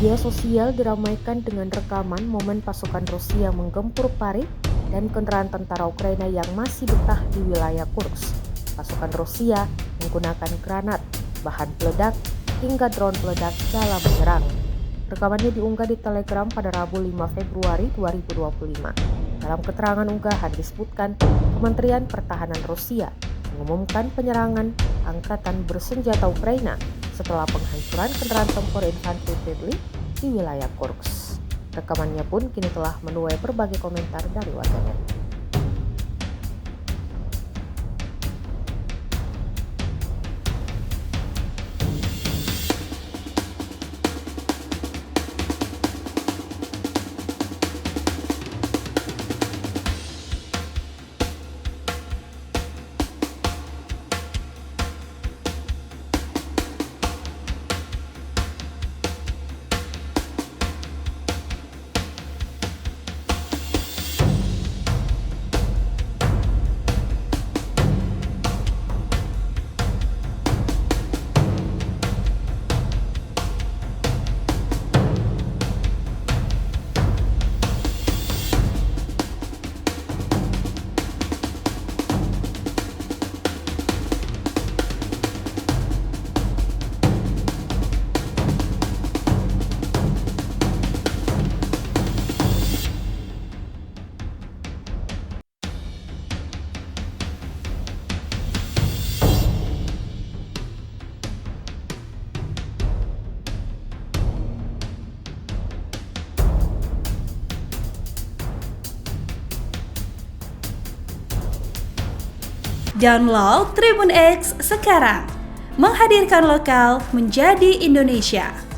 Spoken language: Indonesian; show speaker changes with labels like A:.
A: Media sosial diramaikan dengan rekaman momen pasukan Rusia menggempur Paris dan kendaraan tentara Ukraina yang masih betah di wilayah Kursk. Pasukan Rusia menggunakan granat, bahan peledak, hingga drone peledak dalam menyerang. Rekamannya diunggah di Telegram pada Rabu 5 Februari 2025. Dalam keterangan unggahan disebutkan, Kementerian Pertahanan Rusia mengumumkan penyerangan angkatan bersenjata Ukraina setelah penghancuran kendaraan tempur infanteri Bradley di wilayah Kursk. Rekamannya pun kini telah menuai berbagai komentar dari warganet.
B: Download Tribun X sekarang, menghadirkan lokal menjadi Indonesia.